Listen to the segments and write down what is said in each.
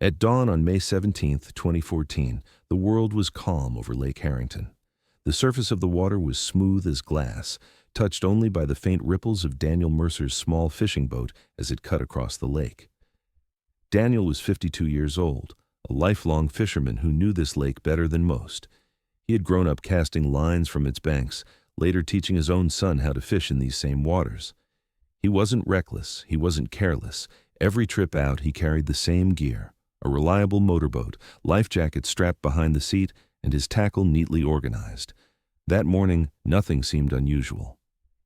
At dawn on May 17, 2014, the world was calm over Lake Harrington. The surface of the water was smooth as glass, touched only by the faint ripples of Daniel Mercer's small fishing boat as it cut across the lake. Daniel was 52 years old, a lifelong fisherman who knew this lake better than most. He had grown up casting lines from its banks, later teaching his own son how to fish in these same waters. He wasn't reckless, he wasn't careless. Every trip out, he carried the same gear: a reliable motorboat, life jacket strapped behind the seat, and his tackle neatly organized. That morning, nothing seemed unusual.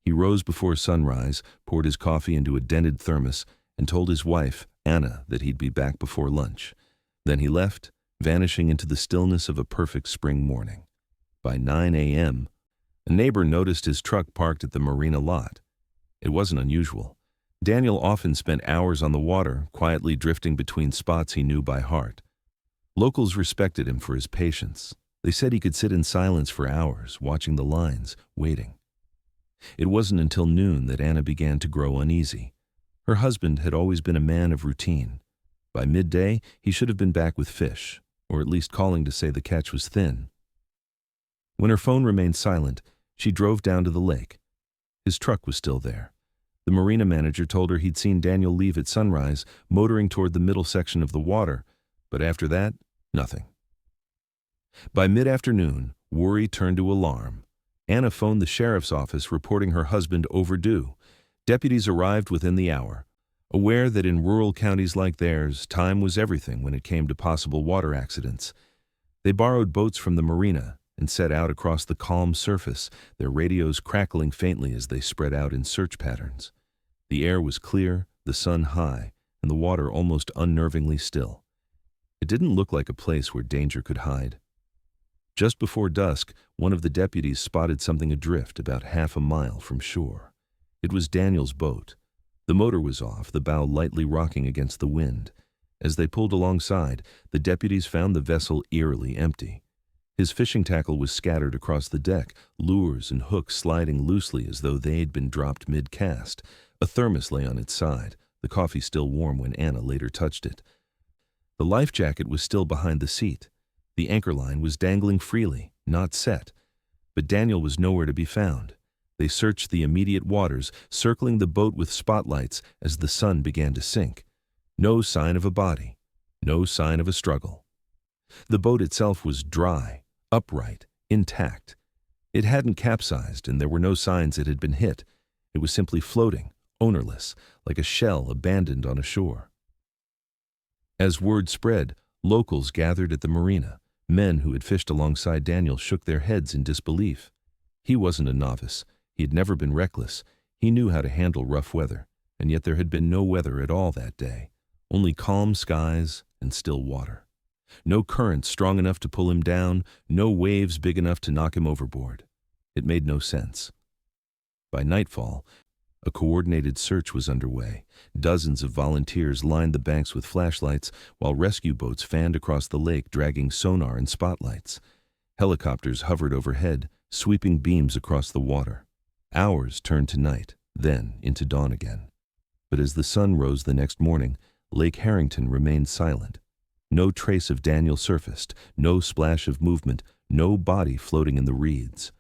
He rose before sunrise, poured his coffee into a dented thermos, and told his wife, Anna, that he'd be back before lunch. Then he left, vanishing into the stillness of a perfect spring morning. By 9 a.m., a neighbor noticed his truck parked at the marina lot. It wasn't unusual. Daniel often spent hours on the water, quietly drifting between spots he knew by heart. Locals respected him for his patience. They said he could sit in silence for hours, watching the lines, waiting. It wasn't until noon that Anna began to grow uneasy. Her husband had always been a man of routine. By midday, he should have been back with fish, or at least calling to say the catch was thin. When her phone remained silent, she drove down to the lake. His truck was still there. The marina manager told her he'd seen Daniel leave at sunrise, motoring toward the middle section of the water, but after that, nothing. By mid-afternoon, worry turned to alarm. Anna phoned the sheriff's office reporting her husband overdue. Deputies arrived within the hour, aware that in rural counties like theirs, time was everything when it came to possible water accidents. They borrowed boats from the marina and set out across the calm surface, their radios crackling faintly as they spread out in search patterns. The air was clear, the sun high, and the water almost unnervingly still. It didn't look like a place where danger could hide. Just before dusk, one of the deputies spotted something adrift about half a mile from shore. It was Daniel's boat. The motor was off, the bow lightly rocking against the wind. As they pulled alongside, the deputies found the vessel eerily empty. His fishing tackle was scattered across the deck, lures and hooks sliding loosely as though they had been dropped mid-cast. A thermos lay on its side, the coffee still warm when Anna later touched it. The life jacket was still behind the seat. The anchor line was dangling freely, not set. But Daniel was nowhere to be found. They searched the immediate waters, circling the boat with spotlights as the sun began to sink. No sign of a body, no sign of a struggle. The boat itself was dry, upright, intact. It hadn't capsized, and there were no signs it had been hit. It was simply floating, ownerless, like a shell abandoned on a shore. As word spread, locals gathered at the marina. Men who had fished alongside Daniel shook their heads in disbelief. He wasn't a novice. He had never been reckless. He knew how to handle rough weather, and yet there had been no weather at all that day. Only calm skies and still water. No current strong enough to pull him down, no waves big enough to knock him overboard. It made no sense. By nightfall, a coordinated search was underway. Dozens of volunteers lined the banks with flashlights, while rescue boats fanned across the lake dragging sonar and spotlights. Helicopters hovered overhead, sweeping beams across the water. Hours turned to night, then into dawn again. But as the sun rose the next morning, Lake Harrington remained silent. No trace of Daniel surfaced, no splash of movement, no body floating in the reeds.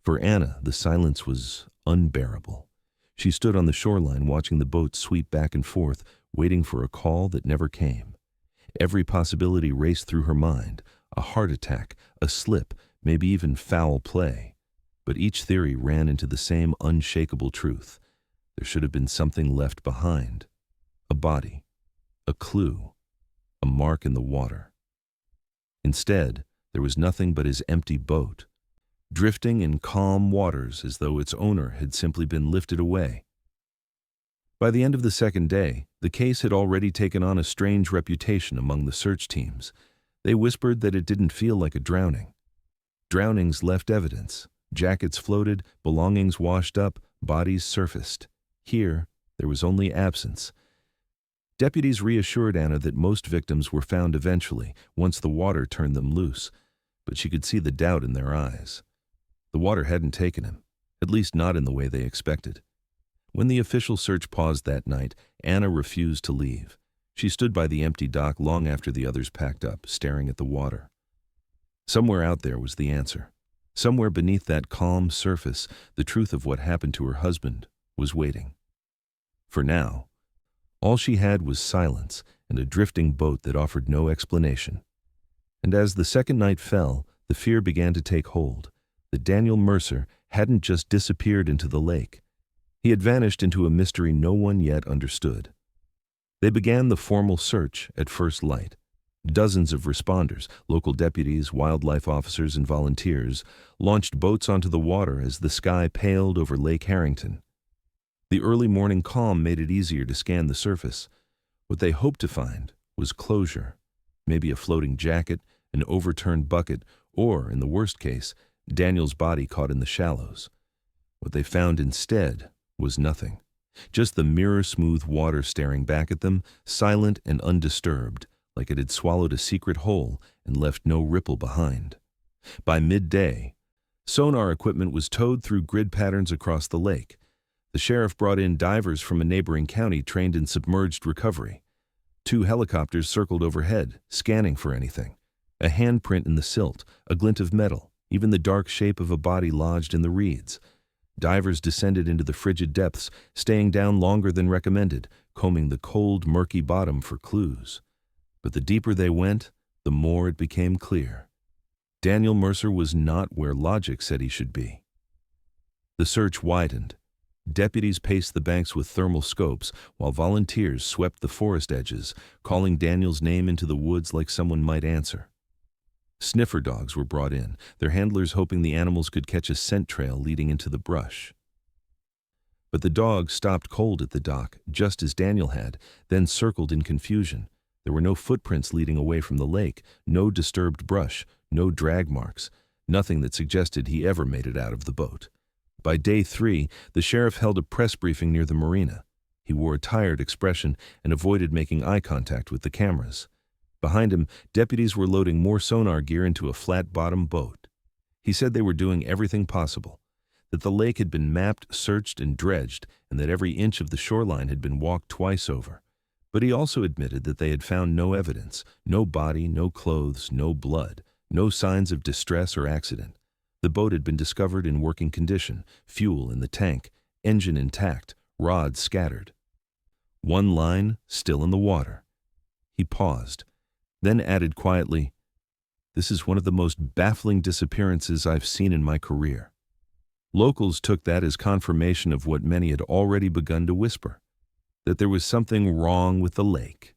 For Anna, the silence was unbearable. She stood on the shoreline watching the boat sweep back and forth, waiting for a call that never came. Every possibility raced through her mind: a heart attack, a slip, maybe even foul play. But each theory ran into the same unshakable truth. There should have been something left behind. A body, a clue, a mark in the water. Instead, there was nothing but his empty boat, drifting in calm waters as though its owner had simply been lifted away. By the end of the second day, the case had already taken on a strange reputation among the search teams. They whispered that it didn't feel like a drowning. Drownings left evidence. Jackets floated, belongings washed up, bodies surfaced. Here, there was only absence. Deputies reassured Anna that most victims were found eventually, once the water turned them loose, but she could see the doubt in their eyes. The water hadn't taken him, at least not in the way they expected. When the official search paused that night, Anna refused to leave. She stood by the empty dock long after the others packed up, staring at the water. Somewhere out there was the answer. Somewhere beneath that calm surface, the truth of what happened to her husband was waiting. For now, all she had was silence and a drifting boat that offered no explanation. And as the second night fell, the fear began to take hold that Daniel Mercer hadn't just disappeared into the lake. He had vanished into a mystery no one yet understood. They began the formal search at first light. Dozens of responders, local deputies, wildlife officers, and volunteers launched boats onto the water as the sky paled over Lake Harrington. The early morning calm made it easier to scan the surface. What they hoped to find was closure, maybe a floating jacket, an overturned bucket, or, in the worst case, Daniel's body caught in the shallows. What they found instead was nothing, just the mirror-smooth water staring back at them, silent and undisturbed, like it had swallowed a secret hole and left no ripple behind. By midday, sonar equipment was towed through grid patterns across the lake. The sheriff brought in divers from a neighboring county trained in submerged recovery. 2 helicopters circled overhead, scanning for anything. A handprint in the silt, a glint of metal, even the dark shape of a body lodged in the reeds. Divers descended into the frigid depths, staying down longer than recommended, combing the cold, murky bottom for clues. But the deeper they went, the more it became clear. Daniel Mercer was not where logic said he should be. The search widened. Deputies paced the banks with thermal scopes, while volunteers swept the forest edges, calling Daniel's name into the woods like someone might answer. Sniffer dogs were brought in, their handlers hoping the animals could catch a scent trail leading into the brush. But the dogs stopped cold at the dock, just as Daniel had, then circled in confusion. There were no footprints leading away from the lake, no disturbed brush, no drag marks, nothing that suggested he ever made it out of the boat. By day 3, the sheriff held a press briefing near the marina. He wore a tired expression and avoided making eye contact with the cameras. Behind him, deputies were loading more sonar gear into a flat-bottom boat. He said they were doing everything possible, that the lake had been mapped, searched, and dredged, and that every inch of the shoreline had been walked twice over. But he also admitted that they had found no evidence, no body, no clothes, no blood, no signs of distress or accident. The boat had been discovered in working condition, fuel in the tank, engine intact, rods scattered. One line still in the water. He paused, then added quietly, "This is one of the most baffling disappearances I've seen in my career." Locals took that as confirmation of what many had already begun to whisper, that there was something wrong with the lake.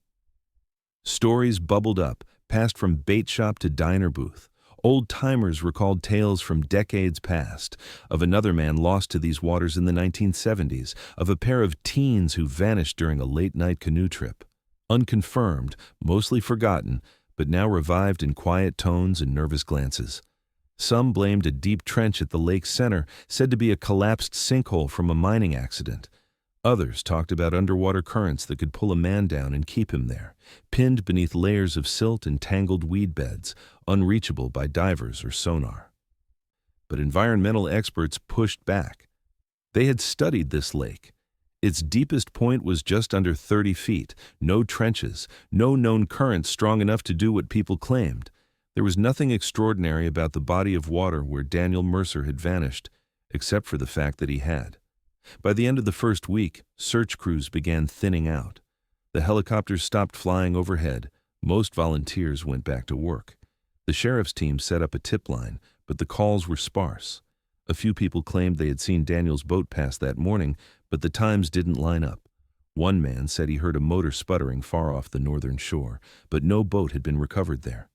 Stories bubbled up, passed from bait shop to diner booth. Old-timers recalled tales from decades past, of another man lost to these waters in the 1970s, of a pair of teens who vanished during a late-night canoe trip. Unconfirmed, mostly forgotten, but now revived in quiet tones and nervous glances. Some blamed a deep trench at the lake's center, said to be a collapsed sinkhole from a mining accident. Others talked about underwater currents that could pull a man down and keep him there, pinned beneath layers of silt and tangled weed beds, unreachable by divers or sonar. But environmental experts pushed back. They had studied this lake. Its deepest point was just under 30 feet, no trenches, no known currents strong enough to do what people claimed. There was nothing extraordinary about the body of water where Daniel Mercer had vanished, except for the fact that he had. By the end of the first week, search crews began thinning out. The helicopters stopped flying overhead. Most volunteers went back to work. The sheriff's team set up a tip line, but the calls were sparse. A few people claimed they had seen Daniel's boat pass that morning, but the times didn't line up. One man said he heard a motor sputtering far off the northern shore, but no boat had been recovered there.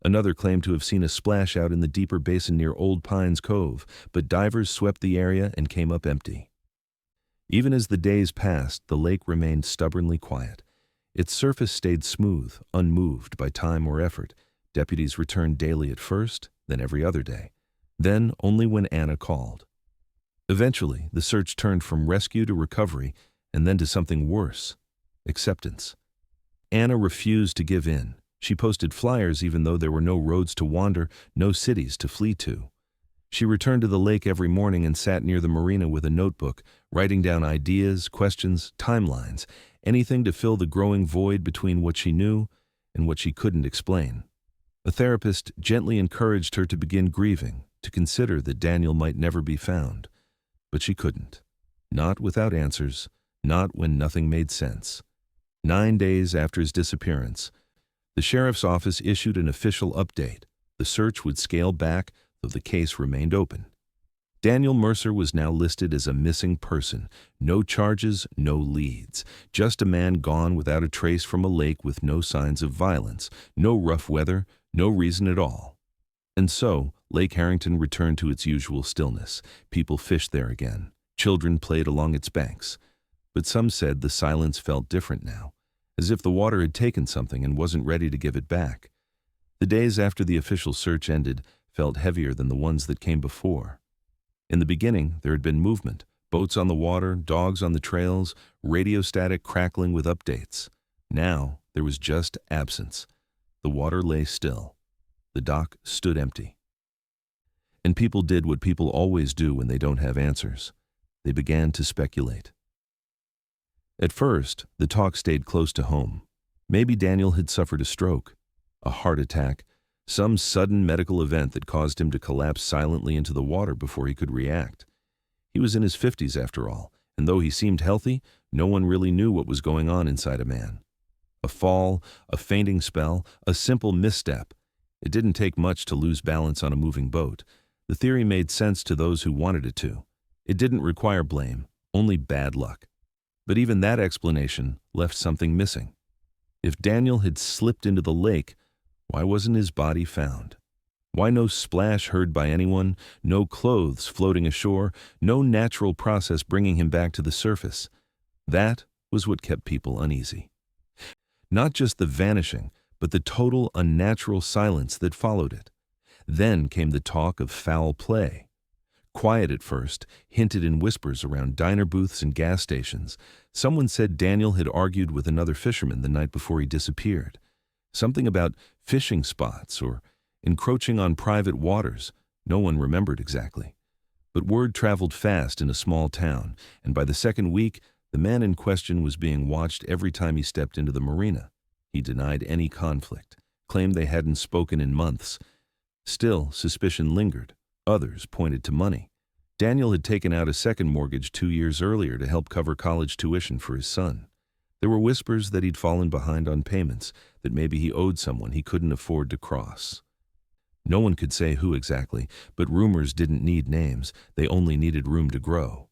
Another claimed to have seen a splash out in the deeper basin near Old Pines Cove, but divers swept the area and came up empty. Even as the days passed, the lake remained stubbornly quiet. Its surface stayed smooth, unmoved by time or effort. Deputies returned daily at first, then every other day. Then only when Anna called. Eventually, the search turned from rescue to recovery, and then to something worse: acceptance. Anna refused to give in. She posted flyers even though there were no roads to wander, no cities to flee to. She returned to the lake every morning and sat near the marina with a notebook, writing down ideas, questions, timelines, anything to fill the growing void between what she knew and what she couldn't explain. A therapist gently encouraged her to begin grieving, to consider that Daniel might never be found. But she couldn't. Not without answers, not when nothing made sense. 9 days after his disappearance, the sheriff's office issued an official update. The search would scale back, though the case remained open. Daniel Mercer was now listed as a missing person. No charges, no leads. Just a man gone without a trace from a lake with no signs of violence, no rough weather, no reason at all. And so, Lake Harrington returned to its usual stillness. People fished there again. Children played along its banks. But some said the silence felt different now, as if the water had taken something and wasn't ready to give it back. The days after the official search ended felt heavier than the ones that came before. In the beginning, there had been movement, boats on the water, dogs on the trails, radio static crackling with updates. Now, there was just absence. The water lay still. The dock stood empty. And people did what people always do when they don't have answers. They began to speculate. At first, the talk stayed close to home. Maybe Daniel had suffered a stroke, a heart attack, some sudden medical event that caused him to collapse silently into the water before he could react. He was in his 50s after all, and though he seemed healthy, no one really knew what was going on inside a man. A fall, a fainting spell, a simple misstep. It didn't take much to lose balance on a moving boat. The theory made sense to those who wanted it to. It didn't require blame, only bad luck. But even that explanation left something missing. If Daniel had slipped into the lake, why wasn't his body found? Why no splash heard by anyone, no clothes floating ashore, no natural process bringing him back to the surface? That was what kept people uneasy. Not just the vanishing, but the total unnatural silence that followed it. Then came the talk of foul play. Quiet at first, hinted in whispers around diner booths and gas stations. Someone said Daniel had argued with another fisherman the night before he disappeared. Something about fishing spots or encroaching on private waters. No one remembered exactly. But word traveled fast in a small town, and by the second week, the man in question was being watched every time he stepped into the marina. He denied any conflict, claimed they hadn't spoken in months. Still, suspicion lingered. Others pointed to money. Daniel had taken out a second mortgage 2 years earlier to help cover college tuition for his son. There were whispers that he'd fallen behind on payments, that maybe he owed someone he couldn't afford to cross. No one could say who exactly, but rumors didn't need names. They only needed room to grow.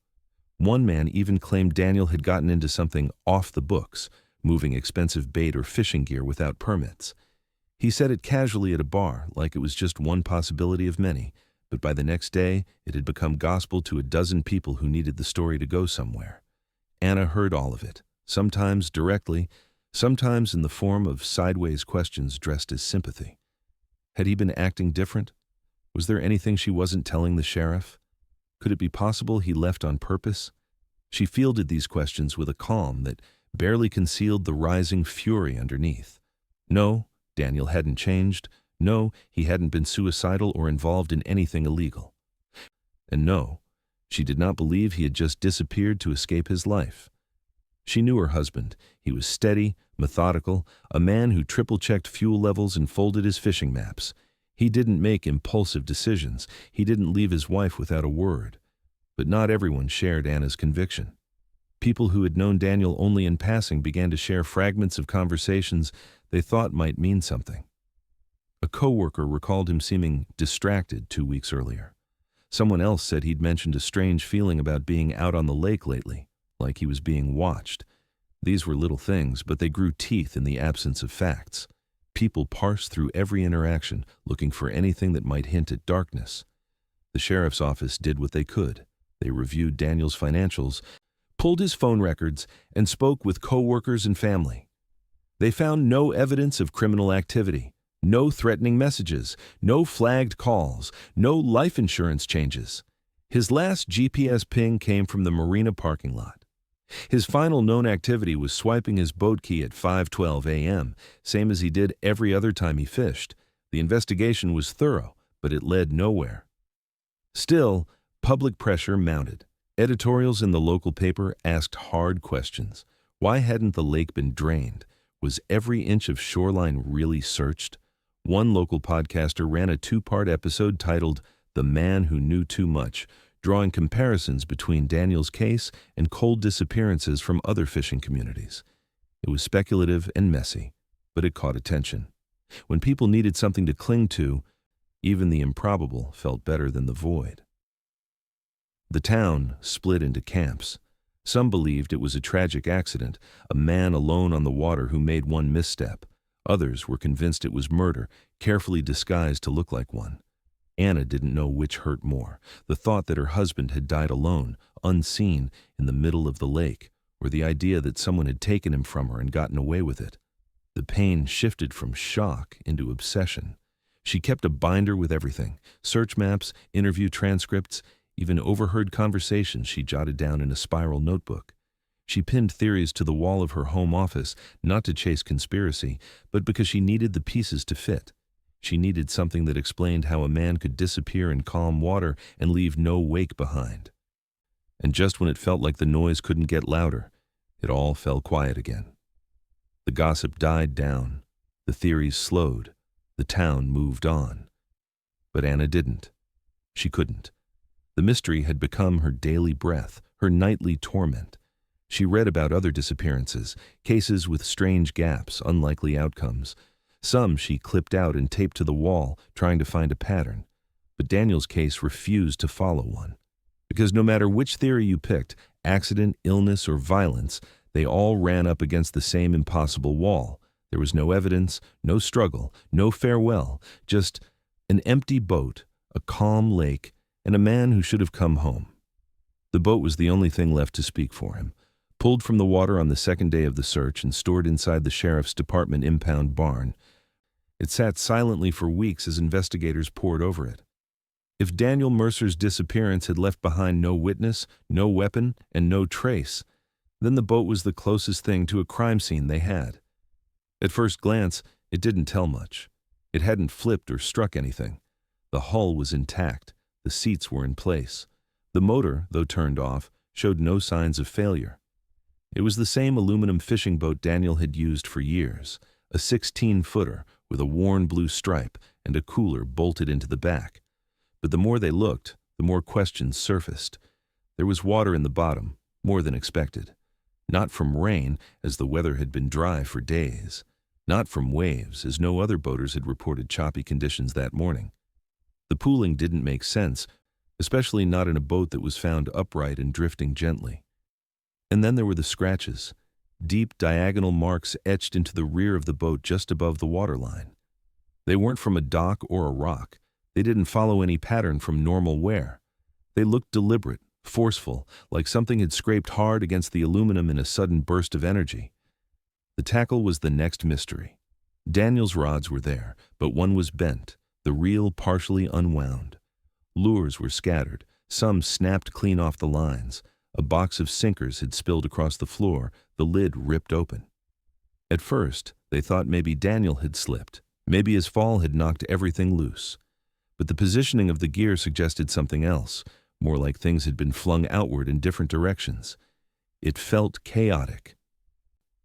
One man even claimed Daniel had gotten into something off the books, moving expensive bait or fishing gear without permits. He said it casually at a bar, like it was just one possibility of many, but by the next day, it had become gospel to a dozen people who needed the story to go somewhere. Anna heard all of it, sometimes directly, sometimes in the form of sideways questions dressed as sympathy. Had he been acting different? Was there anything she wasn't telling the sheriff? Could it be possible he left on purpose? She fielded these questions with a calm that barely concealed the rising fury underneath. No, Daniel hadn't changed. No, he hadn't been suicidal or involved in anything illegal. And no, she did not believe he had just disappeared to escape his life. She knew her husband. He was steady, methodical, a man who triple-checked fuel levels and folded his fishing maps. He didn't make impulsive decisions. He didn't leave his wife without a word. But not everyone shared Anna's conviction. People who had known Daniel only in passing began to share fragments of conversations they thought might mean something. A coworker recalled him seeming distracted 2 weeks earlier. Someone else said he'd mentioned a strange feeling about being out on the lake lately, like he was being watched. These were little things, but they grew teeth in the absence of facts. People parsed through every interaction, looking for anything that might hint at darkness. The sheriff's office did what they could. They reviewed Daniel's financials, pulled his phone records, and spoke with coworkers and family. They found no evidence of criminal activity. No threatening messages, no flagged calls, no life insurance changes. His last GPS ping came from the marina parking lot. His final known activity was swiping his boat key at 5:12 a.m., same as he did every other time he fished. The investigation was thorough, but it led nowhere. Still, public pressure mounted. Editorials in the local paper asked hard questions. Why hadn't the lake been drained? Was every inch of shoreline really searched? One local podcaster ran a two-part episode titled "The Man Who Knew Too Much," drawing comparisons between Daniel's case and cold disappearances from other fishing communities. It was speculative and messy, but it caught attention. When people needed something to cling to, even the improbable felt better than the void. The town split into camps. Some believed it was a tragic accident, a man alone on the water who made one misstep. Others were convinced it was murder, carefully disguised to look like one. Anna didn't know which hurt more, the thought that her husband had died alone, unseen, in the middle of the lake, or the idea that someone had taken him from her and gotten away with it. The pain shifted from shock into obsession. She kept a binder with everything: search maps, interview transcripts, even overheard conversations she jotted down in a spiral notebook. She pinned theories to the wall of her home office, not to chase conspiracy, but because she needed the pieces to fit. She needed something that explained how a man could disappear in calm water and leave no wake behind. And just when it felt like the noise couldn't get louder, it all fell quiet again. The gossip died down. The theories slowed. The town moved on. But Anna didn't. She couldn't. The mystery had become her daily breath, her nightly torment. She read about other disappearances, cases with strange gaps, unlikely outcomes. Some she clipped out and taped to the wall, trying to find a pattern. But Daniel's case refused to follow one. Because no matter which theory you picked, accident, illness, or violence, they all ran up against the same impossible wall. There was no evidence, no struggle, no farewell, just an empty boat, a calm lake, and a man who should have come home. The boat was the only thing left to speak for him. Pulled from the water on the second day of the search and stored inside the sheriff's department impound barn, it sat silently for weeks as investigators pored over it. If Daniel Mercer's disappearance had left behind no witness, no weapon, and no trace, then the boat was the closest thing to a crime scene they had. At first glance, it didn't tell much. It hadn't flipped or struck anything. The hull was intact. The seats were in place. The motor, though turned off, showed no signs of failure. It was the same aluminum fishing boat Daniel had used for years, a 16-footer with a worn blue stripe and a cooler bolted into the back. But the more they looked, the more questions surfaced. There was water in the bottom, more than expected. Not from rain, as the weather had been dry for days. Not from waves, as no other boaters had reported choppy conditions that morning. The pooling didn't make sense, especially not in a boat that was found upright and drifting gently. And then there were the scratches, deep diagonal marks etched into the rear of the boat just above the waterline. They weren't from a dock or a rock. They didn't follow any pattern from normal wear. They looked deliberate, forceful, like something had scraped hard against the aluminum in a sudden burst of energy. The tackle was the next mystery. Daniel's rods were there, but one was bent, the reel partially unwound. Lures were scattered, some snapped clean off the lines. A box of sinkers had spilled across the floor, the lid ripped open. At first, they thought maybe Daniel had slipped. Maybe his fall had knocked everything loose. But the positioning of the gear suggested something else, more like things had been flung outward in different directions. It felt chaotic,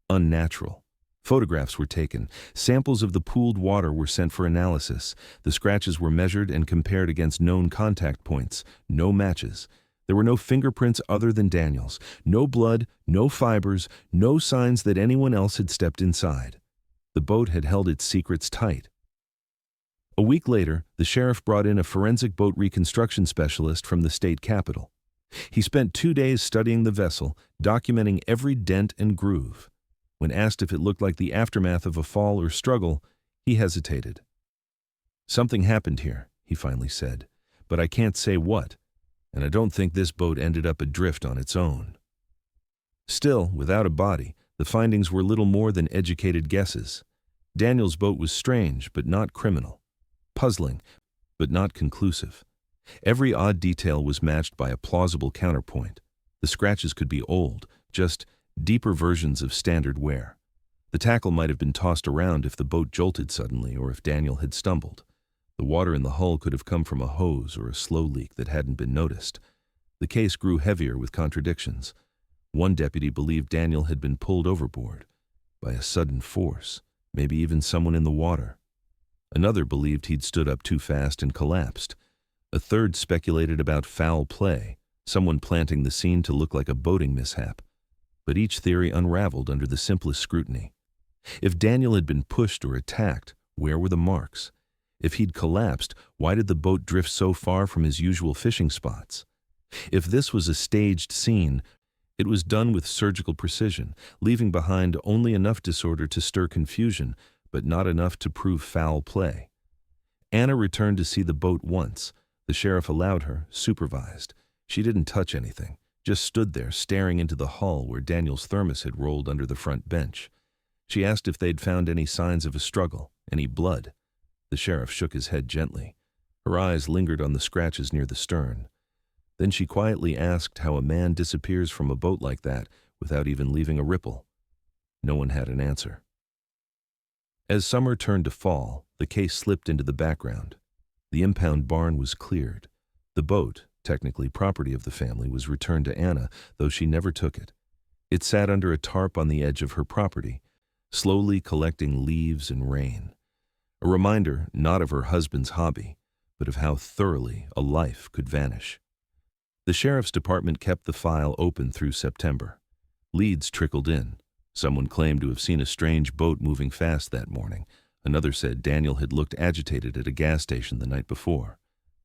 unnatural. Photographs were taken. Samples of the pooled water were sent for analysis. The scratches were measured and compared against known contact points. No matches. There were no fingerprints other than Daniel's. No blood, no fibers, no signs that anyone else had stepped inside. The boat had held its secrets tight. A week later, the sheriff brought in a forensic boat reconstruction specialist from the state capital. He spent 2 days studying the vessel, documenting every dent and groove. When asked if it looked like the aftermath of a fall or struggle, he hesitated. "Something happened here," he finally said, "but I can't say what, and I don't think this boat ended up adrift on its own." Still, without a body, the findings were little more than educated guesses. Daniel's boat was strange, but not criminal. Puzzling, but not conclusive. Every odd detail was matched by a plausible counterpoint. The scratches could be old, just deeper versions of standard wear. The tackle might have been tossed around if the boat jolted suddenly or if Daniel had stumbled. The water in the hull could have come from a hose or a slow leak that hadn't been noticed. The case grew heavier with contradictions. One deputy believed Daniel had been pulled overboard by a sudden force, maybe even someone in the water. Another believed he'd stood up too fast and collapsed. A third speculated about foul play, someone planting the scene to look like a boating mishap. But each theory unraveled under the simplest scrutiny. If Daniel had been pushed or attacked, where were the marks? If he'd collapsed, why did the boat drift so far from his usual fishing spots? If this was a staged scene, it was done with surgical precision, leaving behind only enough disorder to stir confusion, but not enough to prove foul play. Anna returned to see the boat once. The sheriff allowed her, supervised. She didn't touch anything, just stood there staring into the hull where Daniel's thermos had rolled under the front bench. She asked if they'd found any signs of a struggle, any blood. The sheriff shook his head gently. Her eyes lingered on the scratches near the stern. Then she quietly asked how a man disappears from a boat like that without even leaving a ripple. No one had an answer. As summer turned to fall, the case slipped into the background. The impound barn was cleared. The boat, technically property of the family, was returned to Anna, though she never took it. It sat under a tarp on the edge of her property, slowly collecting leaves and rain. A reminder not of her husband's hobby, but of how thoroughly a life could vanish. The sheriff's department kept the file open through September. Leads trickled in. Someone claimed to have seen a strange boat moving fast that morning. Another said Daniel had looked agitated at a gas station the night before.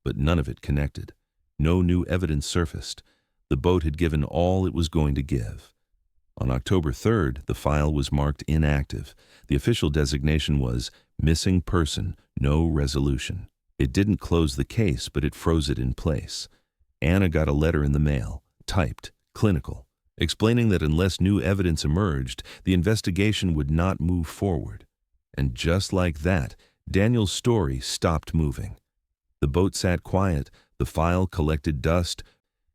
But none of it connected. No new evidence surfaced. The boat had given all it was going to give. On October 3rd, the file was marked inactive. The official designation was missing person, no resolution. It didn't close the case, but it froze it in place. Anna got a letter in the mail, typed, clinical, explaining that unless new evidence emerged, the investigation would not move forward. And just like that, Daniel's story stopped moving. The boat sat quiet, the file collected dust,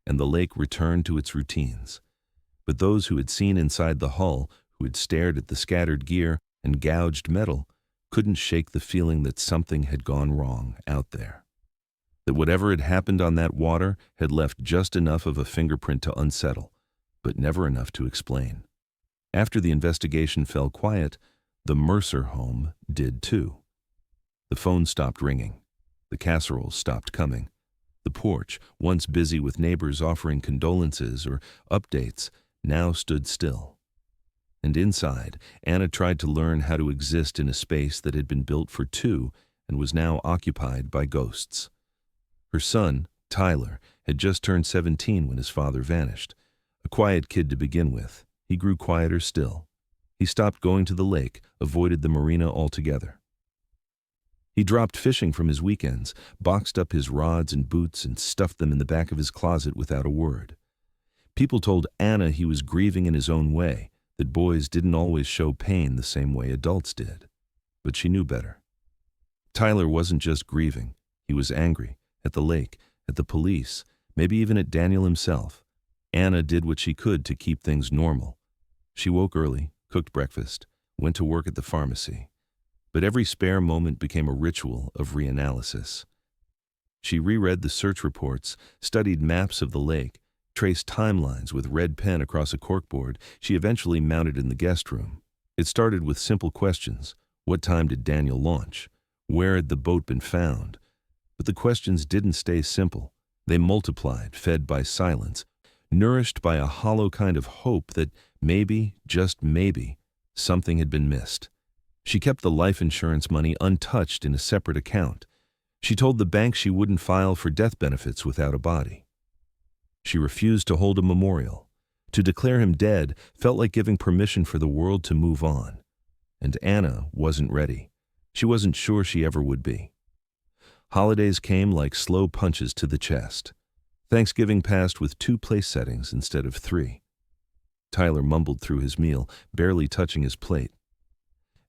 and the lake returned to its routines. But those who had seen inside the hull, who had stared at the scattered gear and gouged metal, couldn't shake the feeling that something had gone wrong out there. That whatever had happened on that water had left just enough of a fingerprint to unsettle, but never enough to explain. After the investigation fell quiet, the Mercer home did too. The phone stopped ringing. The casseroles stopped coming. The porch, once busy with neighbors offering condolences or updates, now stood still. And inside, Anna tried to learn how to exist in a space that had been built for two and was now occupied by ghosts. Her son, Tyler, had just turned 17 when his father vanished. A quiet kid to begin with, he grew quieter still. He stopped going to the lake, avoided the marina altogether. He dropped fishing from his weekends, boxed up his rods and boots, and stuffed them in the back of his closet without a word. People told Anna he was grieving in his own way, that boys didn't always show pain the same way adults did. But she knew better. Tyler wasn't just grieving. He was angry, at the lake, at the police, maybe even at Daniel himself. Anna did what she could to keep things normal. She woke early, cooked breakfast, went to work at the pharmacy. But every spare moment became a ritual of reanalysis. She reread the search reports, studied maps of the lake, traced timelines with red pen across a corkboard she eventually mounted in the guest room. It started with simple questions. What time did Daniel launch? Where had the boat been found? But the questions didn't stay simple. They multiplied, fed by silence, nourished by a hollow kind of hope that maybe, just maybe, something had been missed. She kept the life insurance money untouched in a separate account. She told the bank she wouldn't file for death benefits without a body. She refused to hold a memorial. To declare him dead felt like giving permission for the world to move on. And Anna wasn't ready. She wasn't sure she ever would be. Holidays came like slow punches to the chest. Thanksgiving passed with 2 place settings instead of 3. Tyler mumbled through his meal, barely touching his plate.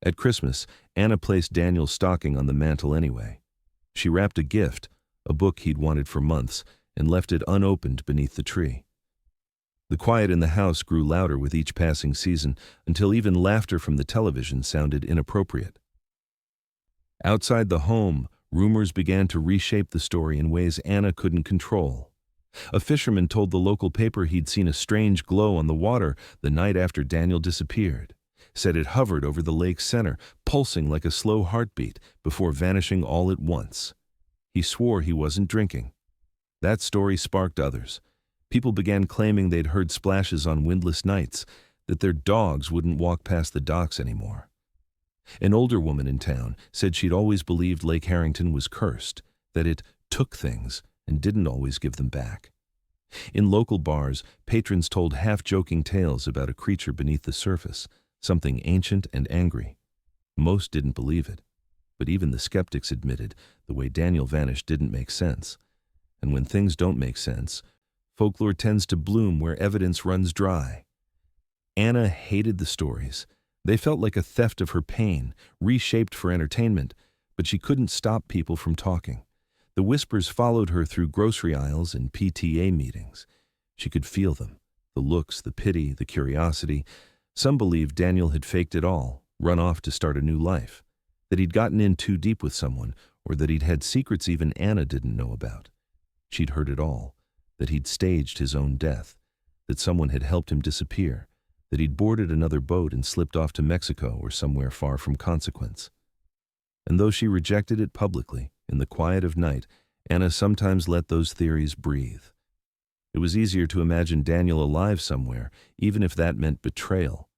At Christmas, Anna placed Daniel's stocking on the mantel anyway. She wrapped a gift, a book he'd wanted for months, and left it unopened beneath the tree. The quiet in the house grew louder with each passing season, until even laughter from the television sounded inappropriate. Outside the home, Rumors began to reshape the story in ways Anna couldn't control. A fisherman told the local paper he'd seen a strange glow on the water the night after Daniel disappeared, said it hovered over the lake's center, pulsing like a slow heartbeat before vanishing all at once. He swore he wasn't drinking. That story sparked others. People began claiming they'd heard splashes on windless nights, that their dogs wouldn't walk past the docks anymore. An older woman in town said she'd always believed Lake Harrington was cursed, that it took things and didn't always give them back. In local bars, patrons told half-joking tales about a creature beneath the surface, something ancient and angry. Most didn't believe it, but even the skeptics admitted the way Daniel vanished didn't make sense. And when things don't make sense, folklore tends to bloom where evidence runs dry. Anna hated the stories. They felt like a theft of her pain, reshaped for entertainment, but she couldn't stop people from talking. The whispers followed her through grocery aisles and PTA meetings. She could feel them, the looks, the pity, the curiosity. Some believed Daniel had faked it all, run off to start a new life, that he'd gotten in too deep with someone, or that he'd had secrets even Anna didn't know about. She'd heard it all, that he'd staged his own death, that someone had helped him disappear, that he'd boarded another boat and slipped off to Mexico or somewhere far from consequence. And though she rejected it publicly, in the quiet of night, Anna sometimes let those theories breathe. It was easier to imagine Daniel alive somewhere, even if that meant betrayal,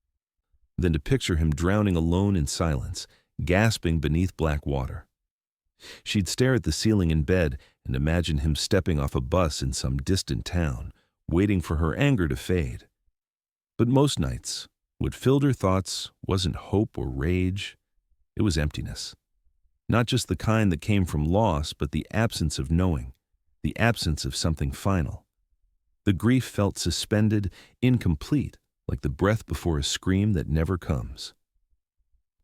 than to picture him drowning alone in silence, gasping beneath black water. She'd stare at the ceiling in bed and imagine him stepping off a bus in some distant town, waiting for her anger to fade. But most nights, what filled her thoughts wasn't hope or rage, it was emptiness. Not just the kind that came from loss, but the absence of knowing, the absence of something final. The grief felt suspended, incomplete, like the breath before a scream that never comes.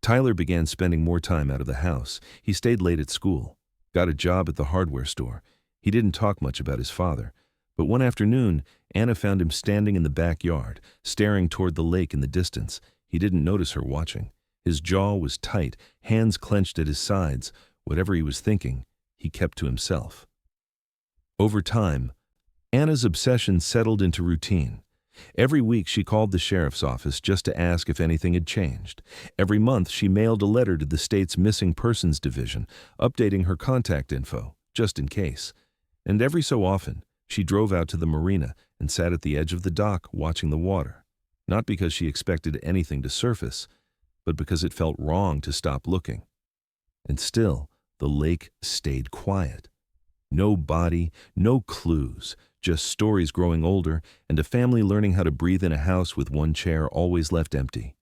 Tyler began spending more time out of the house. He stayed late at school, got a job at the hardware store. He didn't talk much about his father, but one afternoon, Anna found him standing in the backyard, staring toward the lake in the distance. He didn't notice her watching. His jaw was tight, hands clenched at his sides. Whatever he was thinking, he kept to himself. Over time, Anna's obsession settled into routine. Every week she called the sheriff's office just to ask if anything had changed. Every month she mailed a letter to the state's Missing Persons Division, updating her contact info, just in case. And every so often, she drove out to the marina and sat at the edge of the dock watching the water, not because she expected anything to surface, but because it felt wrong to stop looking. And still, the lake stayed quiet. No body, no clues, just stories growing older and a family learning how to breathe in a house with one chair always left empty.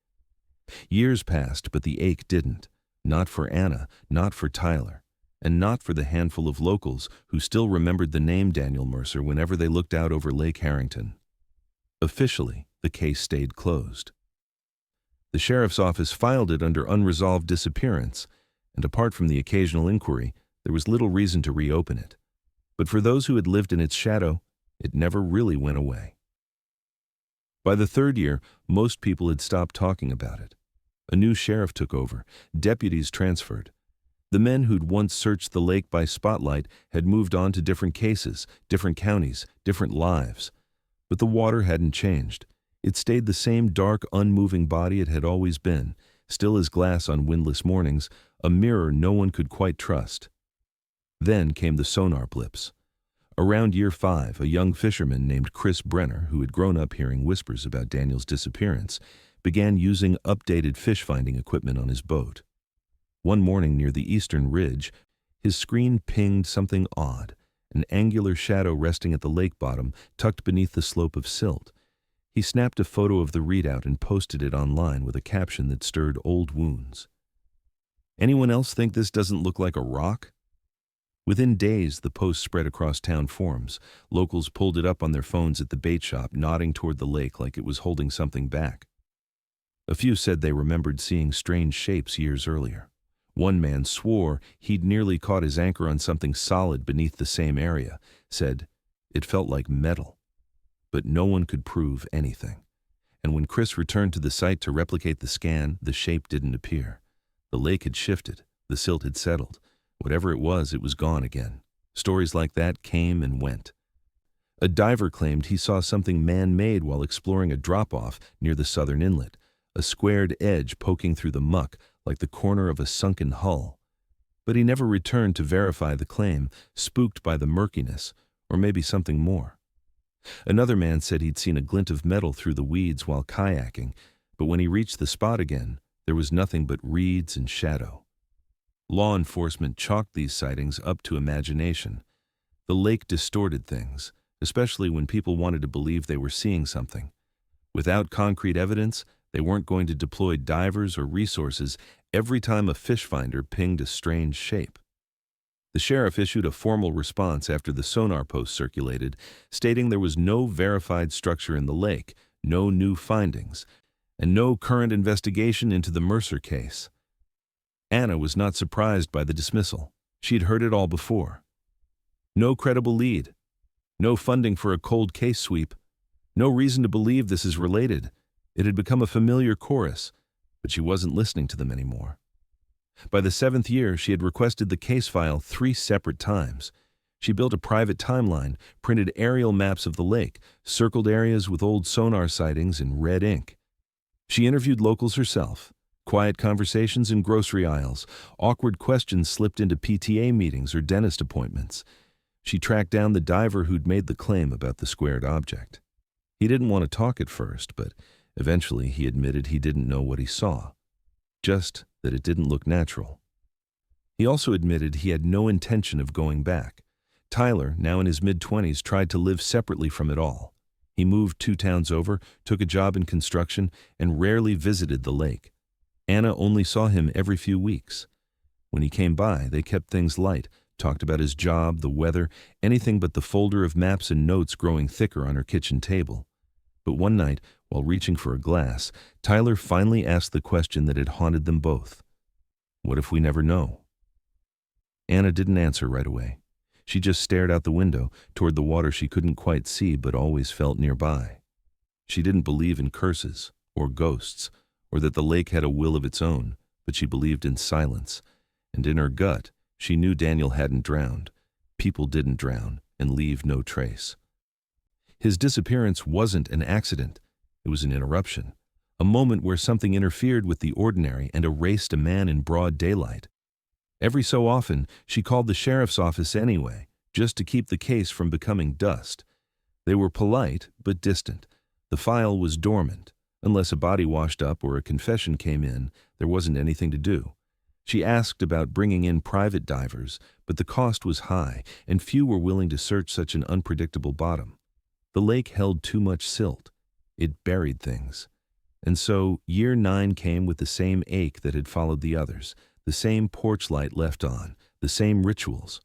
Years passed, but the ache didn't. Not for Anna, not for Tyler, and not for the handful of locals who still remembered the name Daniel Mercer whenever they looked out over Lake Harrington. Officially, the case stayed closed. The sheriff's office filed it under unresolved disappearance, and apart from the occasional inquiry, there was little reason to reopen it. But for those who had lived in its shadow, it never really went away. By the third year, most people had stopped talking about it. A new sheriff took over, deputies transferred. The men who'd once searched the lake by spotlight had moved on to different cases, different counties, different lives. But the water hadn't changed. It stayed the same dark, unmoving body it had always been, still as glass on windless mornings, a mirror no one could quite trust. Then came the sonar blips. Around year 5, a young fisherman named Chris Brenner, who had grown up hearing whispers about Daniel's disappearance, began using updated fish-finding equipment on his boat. One morning near the eastern ridge, his screen pinged something odd, an angular shadow resting at the lake bottom, tucked beneath the slope of silt. He snapped a photo of the readout and posted it online with a caption that stirred old wounds. "Anyone else think this doesn't look like a rock?" Within days, the post spread across town forums. Locals pulled it up on their phones at the bait shop, nodding toward the lake like it was holding something back. A few said they remembered seeing strange shapes years earlier. One man swore he'd nearly caught his anchor on something solid beneath the same area, said it felt like metal. But no one could prove anything. And when Chris returned to the site to replicate the scan, the shape didn't appear. The lake had shifted, the silt had settled, Whatever it was gone again. Stories like that came and went. A diver claimed he saw something man-made while exploring a drop-off near the southern inlet, a squared edge poking through the muck like the corner of a sunken hull. But he never returned to verify the claim, spooked by the murkiness, or maybe something more. Another man said he'd seen a glint of metal through the weeds while kayaking, but when he reached the spot again, there was nothing but reeds and shadow. Law enforcement chalked these sightings up to imagination. The lake distorted things, especially when people wanted to believe they were seeing something. Without concrete evidence, they weren't going to deploy divers or resources every time a fish finder pinged a strange shape. The sheriff issued a formal response after the sonar post circulated, stating there was no verified structure in the lake, no new findings, and no current investigation into the Mercer case. Anna was not surprised by the dismissal. She'd heard it all before. No credible lead. No funding for a cold case sweep. No reason to believe this is related. It had become a familiar chorus, but she wasn't listening to them anymore. By the 7th year, she had requested the case file 3 separate times. She built a private timeline, printed aerial maps of the lake, circled areas with old sonar sightings in red ink. She interviewed locals herself. Quiet conversations in grocery aisles, awkward questions slipped into PTA meetings or dentist appointments. She tracked down the diver who'd made the claim about the squared object. He didn't want to talk at first, but eventually he admitted he didn't know what he saw, just that it didn't look natural. He also admitted he had no intention of going back. Tyler, now in his mid-20s, tried to live separately from it all. He moved 2 towns over, took a job in construction, and rarely visited the lake. Anna only saw him every few weeks. When he came by, they kept things light, talked about his job, the weather, anything but the folder of maps and notes growing thicker on her kitchen table. But one night, while reaching for a glass, Tyler finally asked the question that had haunted them both. What if we never know? Anna didn't answer right away. She just stared out the window, toward the water she couldn't quite see but always felt nearby. She didn't believe in curses, or ghosts, or that the lake had a will of its own, but she believed in silence, and in her gut, she knew Daniel hadn't drowned. People didn't drown and leave no trace. His disappearance wasn't an accident. It was an interruption, a moment where something interfered with the ordinary and erased a man in broad daylight. Every so often, she called the sheriff's office anyway, just to keep the case from becoming dust. They were polite, but distant. The file was dormant. Unless a body washed up or a confession came in, there wasn't anything to do. She asked about bringing in private divers, but the cost was high, and few were willing to search such an unpredictable bottom. The lake held too much silt. It buried things. And so, year 9 came with the same ache that had followed the others, the same porch light left on, the same rituals.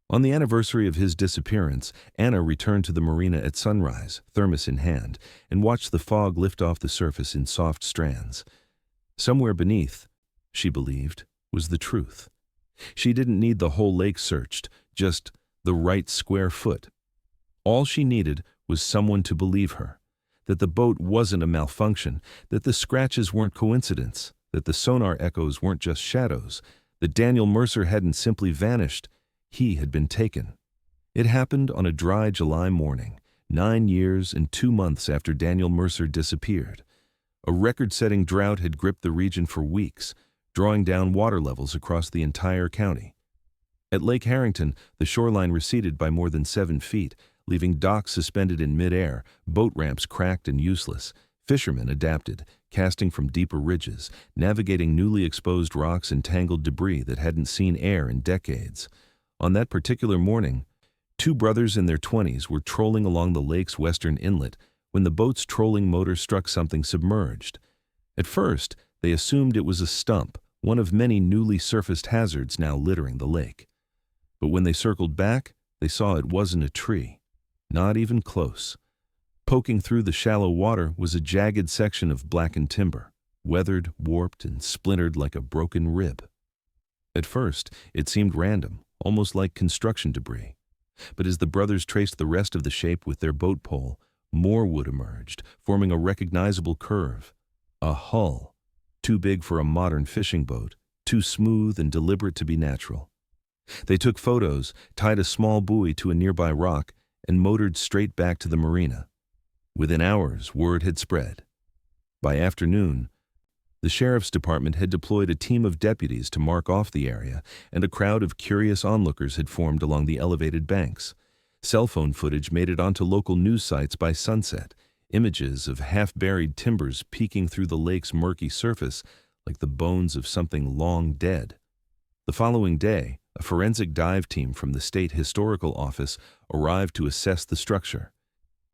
On the anniversary of his disappearance, Anna returned to the marina at sunrise, thermos in hand, and watched the fog lift off the surface in soft strands. Somewhere beneath, she believed, was the truth. She didn't need the whole lake searched, just the right square foot. All she needed was someone to believe her, that the boat wasn't a malfunction, that the scratches weren't coincidence, that the sonar echoes weren't just shadows, that Daniel Mercer hadn't simply vanished. He had been taken. It happened on a dry July morning, 9 years and 2 months after Daniel Mercer disappeared. A record-setting drought had gripped the region for weeks, drawing down water levels across the entire county. At Lake Harrington, the shoreline receded by more than 7 feet, leaving docks suspended in midair, boat ramps cracked and useless. Fishermen adapted, casting from deeper ridges, navigating newly exposed rocks and tangled debris that hadn't seen air in decades. On that particular morning, 2 brothers in their 20s were trolling along the lake's western inlet when the boat's trolling motor struck something submerged. At first, they assumed it was a stump, one of many newly surfaced hazards now littering the lake. But when they circled back, they saw it wasn't a tree. Not even close. Poking through the shallow water was a jagged section of blackened timber, weathered, warped, and splintered like a broken rib. At first, it seemed random, almost like construction debris. But as the brothers traced the rest of the shape with their boat pole, more wood emerged, forming a recognizable curve. A hull, too big for a modern fishing boat, too smooth and deliberate to be natural. They took photos, tied a small buoy to a nearby rock, and motored straight back to the marina. Within hours, word had spread. By afternoon, the sheriff's department had deployed a team of deputies to mark off the area, and a crowd of curious onlookers had formed along the elevated banks. Cell phone footage made it onto local news sites by sunset, images of half-buried timbers peeking through the lake's murky surface like the bones of something long dead. The following day, a forensic dive team from the State Historical Office arrived to assess the structure.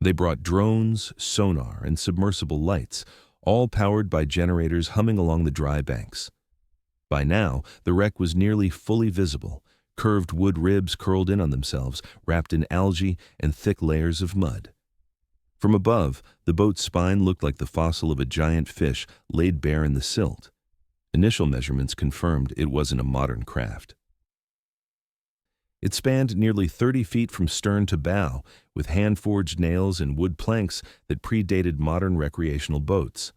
They brought drones, sonar, and submersible lights, all powered by generators humming along the dry banks. By now, the wreck was nearly fully visible, curved wood ribs curled in on themselves, wrapped in algae and thick layers of mud. From above, the boat's spine looked like the fossil of a giant fish laid bare in the silt. Initial measurements confirmed it wasn't a modern craft. It spanned nearly 30 feet from stern to bow, with hand-forged nails and wood planks that predated modern recreational boats.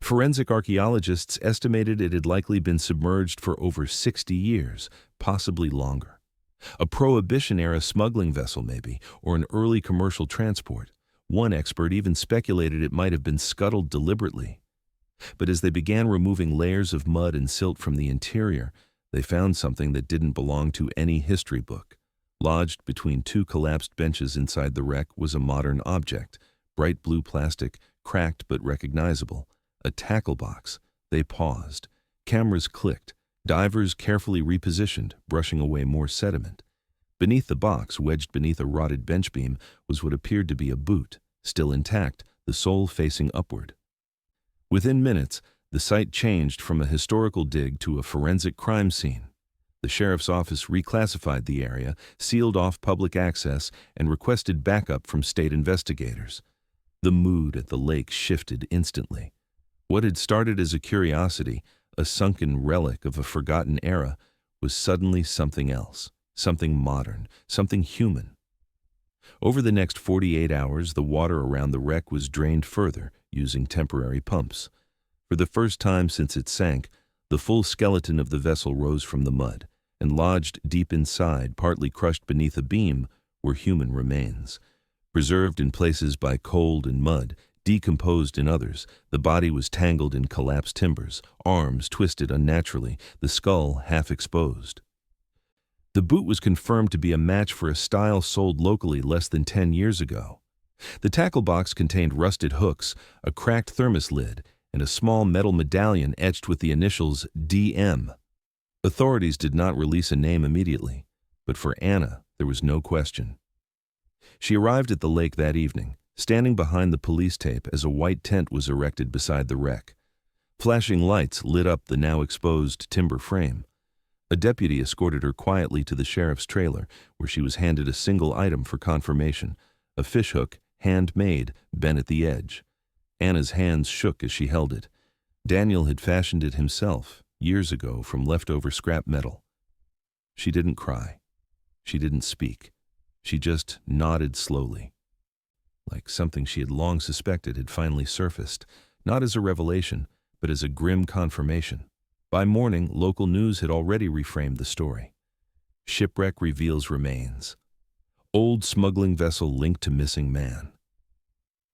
Forensic archaeologists estimated it had likely been submerged for over 60 years, possibly longer. A Prohibition-era smuggling vessel, maybe, or an early commercial transport. One expert even speculated it might have been scuttled deliberately. But as they began removing layers of mud and silt from the interior, they found something that didn't belong to any history book. Lodged between two collapsed benches inside the wreck was a modern object, bright blue plastic, cracked but recognizable. A tackle box. They paused. Cameras clicked. Divers carefully repositioned, brushing away more sediment. Beneath the box, wedged beneath a rotted bench beam, was what appeared to be a boot, still intact, the sole facing upward. Within minutes, the site changed from a historical dig to a forensic crime scene. The sheriff's office reclassified the area, sealed off public access, and requested backup from state investigators. The mood at the lake shifted instantly. What had started as a curiosity, a sunken relic of a forgotten era, was suddenly something else, something modern, something human. Over the next 48 hours, the water around the wreck was drained further, using temporary pumps. For the first time since it sank, the full skeleton of the vessel rose from the mud, and lodged deep inside, partly crushed beneath a beam, were human remains. Preserved in places by cold and mud, decomposed in others, the body was tangled in collapsed timbers, arms twisted unnaturally, the skull half exposed. The boot was confirmed to be a match for a style sold locally less than 10 years ago. The tackle box contained rusted hooks, a cracked thermos lid, and a small metal medallion etched with the initials DM. Authorities did not release a name immediately, but for Anna, there was no question. She arrived at the lake that evening, standing behind the police tape as a white tent was erected beside the wreck. Flashing lights lit up the now exposed timber frame. A deputy escorted her quietly to the sheriff's trailer, where she was handed a single item for confirmation, a fishhook, handmade, bent at the edge. Anna's hands shook as she held it. Daniel had fashioned it himself, years ago, from leftover scrap metal. She didn't cry. She didn't speak. She just nodded slowly. Like something she had long suspected had finally surfaced, not as a revelation, but as a grim confirmation. By morning, local news had already reframed the story. Shipwreck reveals remains. Old smuggling vessel linked to missing man.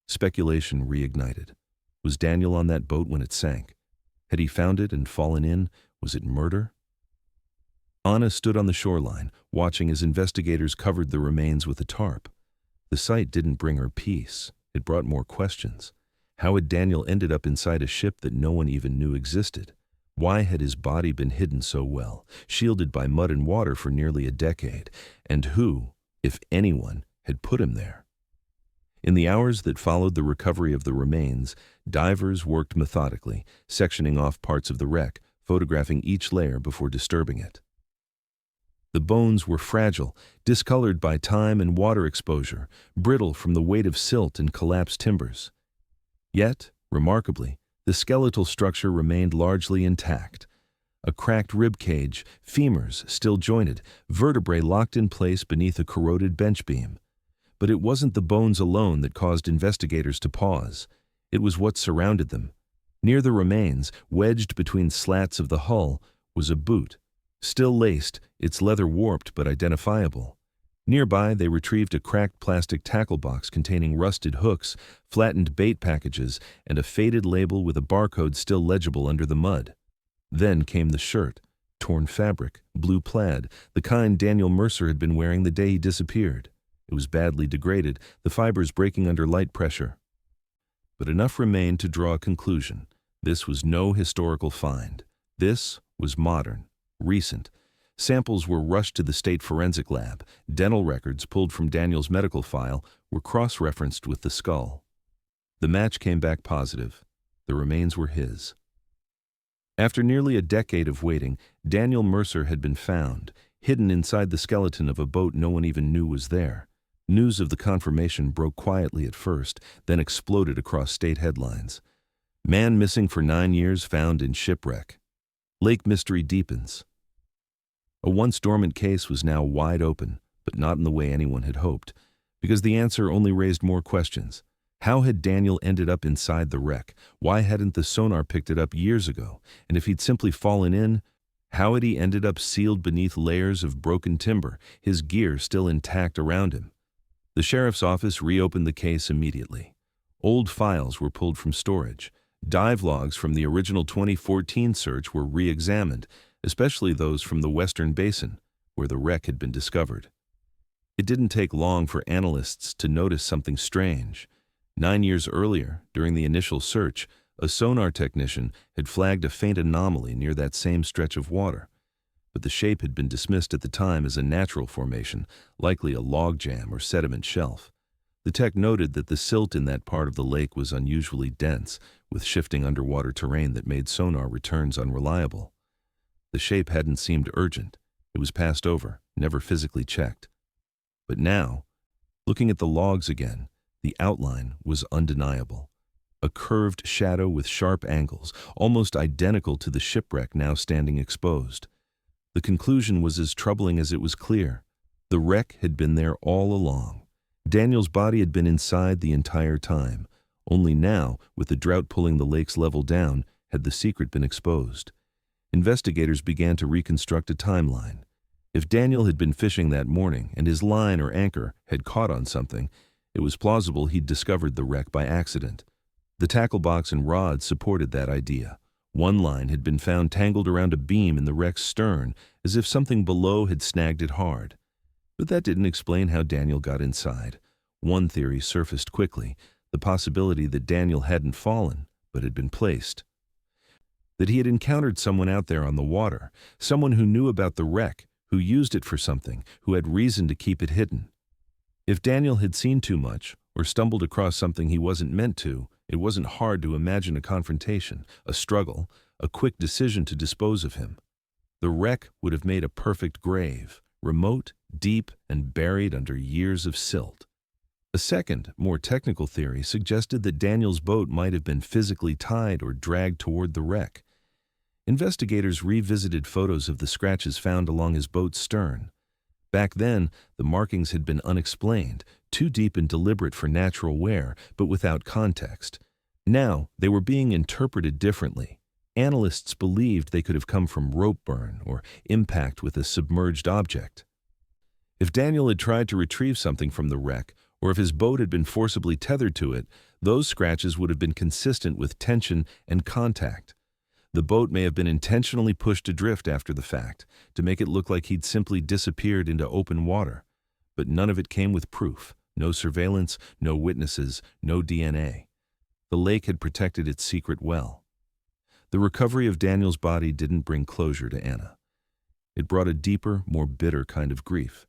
Speculation reignited. Was Daniel on that boat when it sank? Had he found it and fallen in? Was it murder? Anna stood on the shoreline, watching as investigators covered the remains with a tarp. The sight didn't bring her peace. It brought more questions. How had Daniel ended up inside a ship that no one even knew existed? Why had his body been hidden so well, shielded by mud and water for nearly a decade? And who, if anyone, had put him there? In the hours that followed the recovery of the remains, divers worked methodically, sectioning off parts of the wreck, photographing each layer before disturbing it. The bones were fragile, discolored by time and water exposure, brittle from the weight of silt and collapsed timbers. Yet, remarkably, the skeletal structure remained largely intact. A cracked rib cage, femurs still jointed, vertebrae locked in place beneath a corroded bench beam. But it wasn't the bones alone that caused investigators to pause. It was what surrounded them. Near the remains, wedged between slats of the hull, was a boot, Still laced, its leather warped but identifiable. Nearby, they retrieved a cracked plastic tackle box containing rusted hooks, flattened bait packages, and a faded label with a barcode still legible under the mud. Then came the shirt. Torn fabric, blue plaid, the kind Daniel Mercer had been wearing the day he disappeared. It was badly degraded, the fibers breaking under light pressure. But enough remained to draw a conclusion. This was no historical find. This was modern, recent. Samples were rushed to the state forensic lab. Dental records pulled from Daniel's medical file were cross-referenced with the skull. The match came back positive. The remains were his. After nearly a decade of waiting, Daniel Mercer had been found, hidden inside the skeleton of a boat no one even knew was there. News of the confirmation broke quietly at first, then exploded across state headlines. Man missing for 9 years found in shipwreck. Lake mystery deepens. A once dormant case was now wide open, but not in the way anyone had hoped, because the answer only raised more questions. How had Daniel ended up inside the wreck? Why hadn't the sonar picked it up years ago? And if he'd simply fallen in, how had he ended up sealed beneath layers of broken timber, his gear still intact around him? The sheriff's office reopened the case immediately. Old files were pulled from storage. Dive logs from the original 2014 search were re-examined, especially those from the Western Basin, where the wreck had been discovered. It didn't take long for analysts to notice something strange. 9 years earlier, during the initial search, a sonar technician had flagged a faint anomaly near that same stretch of water. But the shape had been dismissed at the time as a natural formation, likely a logjam or sediment shelf. The tech noted that the silt in that part of the lake was unusually dense, with shifting underwater terrain that made sonar returns unreliable. The shape hadn't seemed urgent. It was passed over, never physically checked. But now, looking at the logs again, the outline was undeniable. A curved shadow with sharp angles, almost identical to the shipwreck now standing exposed. The conclusion was as troubling as it was clear. The wreck had been there all along. Daniel's body had been inside the entire time. Only now, with the drought pulling the lake's level down, had the secret been exposed. Investigators began to reconstruct a timeline. If Daniel had been fishing that morning and his line or anchor had caught on something, it was plausible he'd discovered the wreck by accident. The tackle box and rods supported that idea. One line had been found tangled around a beam in the wreck's stern, as if something below had snagged it hard. But that didn't explain how Daniel got inside. One theory surfaced quickly, the possibility that Daniel hadn't fallen, but had been placed. That he had encountered someone out there on the water, someone who knew about the wreck, who used it for something, who had reason to keep it hidden. If Daniel had seen too much, or stumbled across something he wasn't meant to, it wasn't hard to imagine a confrontation, a struggle, a quick decision to dispose of him. The wreck would have made a perfect grave, remote, deep, and buried under years of silt. A second, more technical theory suggested that Daniel's boat might have been physically tied or dragged toward the wreck. Investigators revisited photos of the scratches found along his boat's stern. Back then, the markings had been unexplained, too deep and deliberate for natural wear, but without context. Now, they were being interpreted differently. Analysts believed they could have come from rope burn or impact with a submerged object. If Daniel had tried to retrieve something from the wreck, or if his boat had been forcibly tethered to it, those scratches would have been consistent with tension and contact. The boat may have been intentionally pushed adrift after the fact, to make it look like he'd simply disappeared into open water. But none of it came with proof. No surveillance, no witnesses, no DNA. The lake had protected its secret well. The recovery of Daniel's body didn't bring closure to Anna. It brought a deeper, more bitter kind of grief.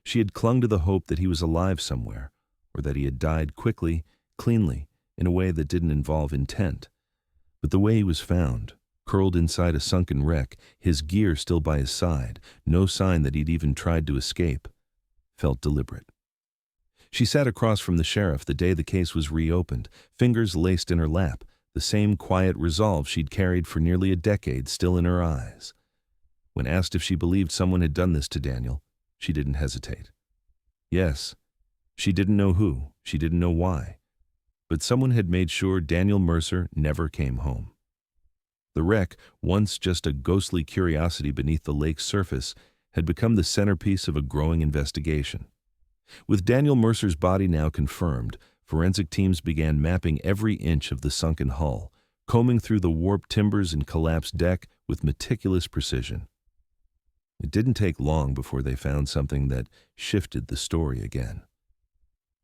She had clung to the hope that he was alive somewhere, or that he had died quickly, cleanly, in a way that didn't involve intent. But the way he was found, curled inside a sunken wreck, his gear still by his side, no sign that he'd even tried to escape, felt deliberate. She sat across from the sheriff the day the case was reopened, fingers laced in her lap, the same quiet resolve she'd carried for nearly a decade still in her eyes. When asked if she believed someone had done this to Daniel, she didn't hesitate. Yes, she didn't know who, she didn't know why, but someone had made sure Daniel Mercer never came home. The wreck, once just a ghostly curiosity beneath the lake's surface, had become the centerpiece of a growing investigation. With Daniel Mercer's body now confirmed, forensic teams began mapping every inch of the sunken hull, combing through the warped timbers and collapsed deck with meticulous precision. It didn't take long before they found something that shifted the story again.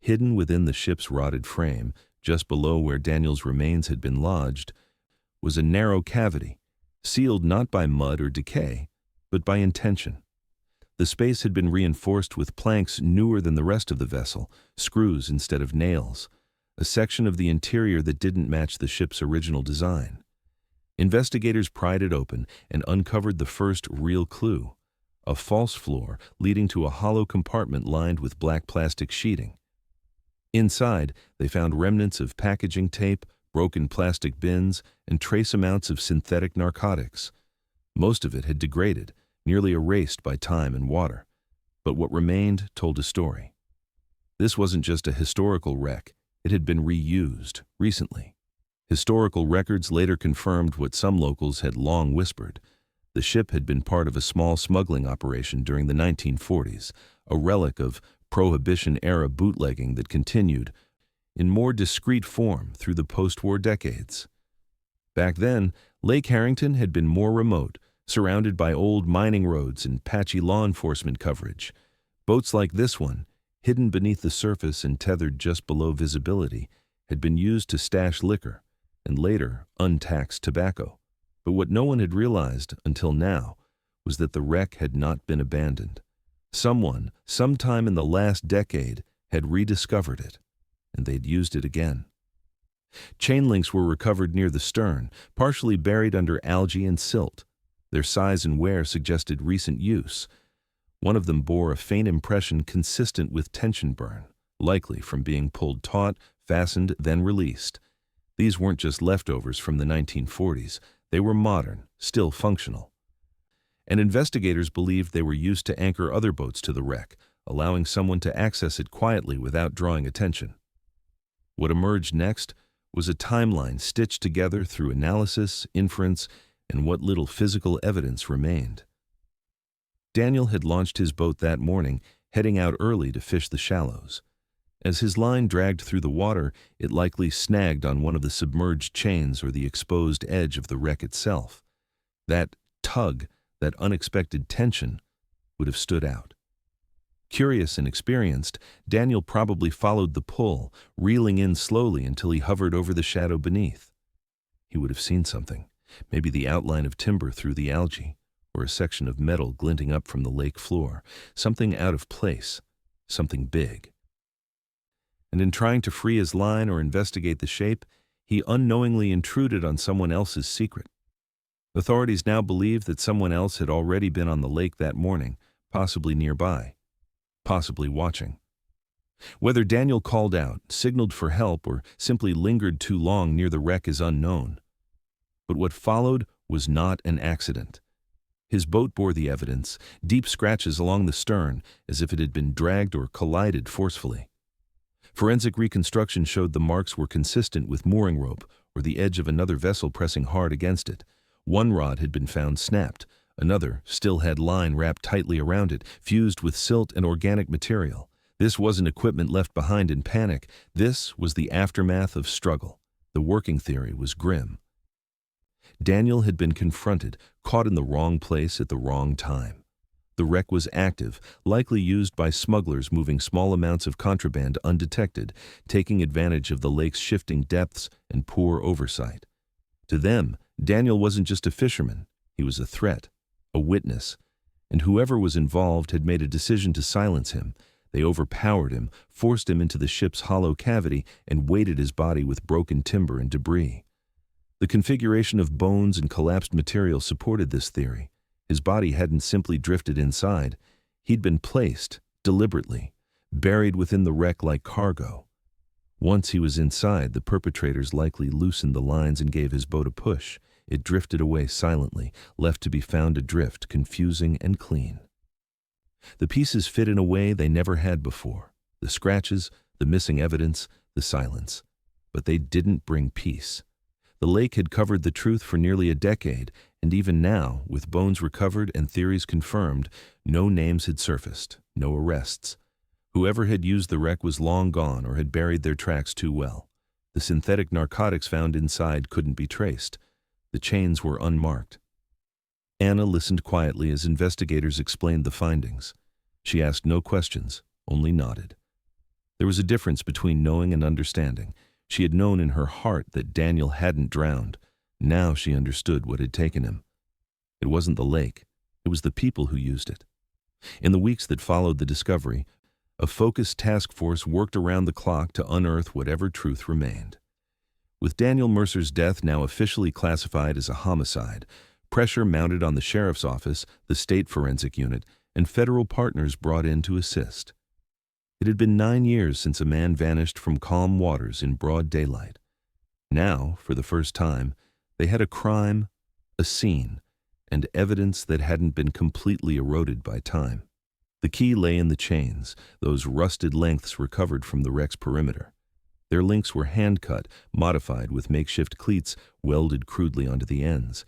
Hidden within the ship's rotted frame, just below where Daniel's remains had been lodged, was a narrow cavity, sealed not by mud or decay, but by intention. The space had been reinforced with planks newer than the rest of the vessel, screws instead of nails, a section of the interior that didn't match the ship's original design. Investigators pried it open and uncovered the first real clue, a false floor leading to a hollow compartment lined with black plastic sheeting. Inside, they found remnants of packaging tape, broken plastic bins, and trace amounts of synthetic narcotics. Most of it had degraded, nearly erased by time and water, but what remained told a story. This wasn't just a historical wreck, it had been reused recently. Historical records later confirmed what some locals had long whispered. The ship had been part of a small smuggling operation during the 1940s, a relic of Prohibition-era bootlegging that continued, in more discreet form, through the post-war decades. Back then, Lake Harrington had been more remote, surrounded by old mining roads and patchy law enforcement coverage. Boats like this one, hidden beneath the surface and tethered just below visibility, had been used to stash liquor, and later untaxed tobacco. But what no one had realized until now was that the wreck had not been abandoned. Someone, sometime in the last decade, had rediscovered it, and they'd used it again. Chain links were recovered near the stern, partially buried under algae and silt. Their size and wear suggested recent use. One of them bore a faint impression consistent with tension burn, likely from being pulled taut, fastened, then released. These weren't just leftovers from the 1940s. They were modern, still functional. And investigators believed they were used to anchor other boats to the wreck, allowing someone to access it quietly without drawing attention. What emerged next was a timeline stitched together through analysis, inference, and what little physical evidence remained. Daniel had launched his boat that morning, heading out early to fish the shallows. As his line dragged through the water, it likely snagged on one of the submerged chains or the exposed edge of the wreck itself. That tug, that unexpected tension, would have stood out. Curious and experienced, Daniel probably followed the pull, reeling in slowly until he hovered over the shadow beneath. He would have seen something. Maybe the outline of timber through the algae, or a section of metal glinting up from the lake floor, something out of place, something big. And in trying to free his line or investigate the shape, he unknowingly intruded on someone else's secret. Authorities now believe that someone else had already been on the lake that morning, possibly nearby, possibly watching. Whether Daniel called out, signaled for help, or simply lingered too long near the wreck is unknown. But what followed was not an accident. His boat bore the evidence, deep scratches along the stern, as if it had been dragged or collided forcefully. Forensic reconstruction showed the marks were consistent with mooring rope or the edge of another vessel pressing hard against it. One rod had been found snapped, another still had line wrapped tightly around it, fused with silt and organic material. This wasn't equipment left behind in panic. This was the aftermath of struggle. The working theory was grim. Daniel had been confronted, caught in the wrong place at the wrong time. The wreck was active, likely used by smugglers moving small amounts of contraband undetected, taking advantage of the lake's shifting depths and poor oversight. To them, Daniel wasn't just a fisherman. He was a threat, a witness, and whoever was involved had made a decision to silence him. They overpowered him, forced him into the ship's hollow cavity, and weighted his body with broken timber and debris. The configuration of bones and collapsed material supported this theory. His body hadn't simply drifted inside. He'd been placed, deliberately, buried within the wreck like cargo. Once he was inside, the perpetrators likely loosened the lines and gave his boat a push. It drifted away silently, left to be found adrift, confusing and clean. The pieces fit in a way they never had before. The scratches, the missing evidence, the silence. But they didn't bring peace. The lake had covered the truth for nearly a decade, and even now, with bones recovered and theories confirmed, no names had surfaced, no arrests. Whoever had used the wreck was long gone or had buried their tracks too well. The synthetic narcotics found inside couldn't be traced. The chains were unmarked. Anna listened quietly as investigators explained the findings. She asked no questions, only nodded. There was a difference between knowing and understanding. She had known in her heart that Daniel hadn't drowned. Now she understood what had taken him. It wasn't the lake. It was the people who used it. In the weeks that followed the discovery, a focused task force worked around the clock to unearth whatever truth remained. With Daniel Mercer's death now officially classified as a homicide, pressure mounted on the sheriff's office, the state forensic unit, and federal partners brought in to assist. It had been 9 years since a man vanished from calm waters in broad daylight. Now, for the first time, they had a crime, a scene, and evidence that hadn't been completely eroded by time. The key lay in the chains, those rusted lengths recovered from the wreck's perimeter. Their links were hand-cut, modified with makeshift cleats welded crudely onto the ends.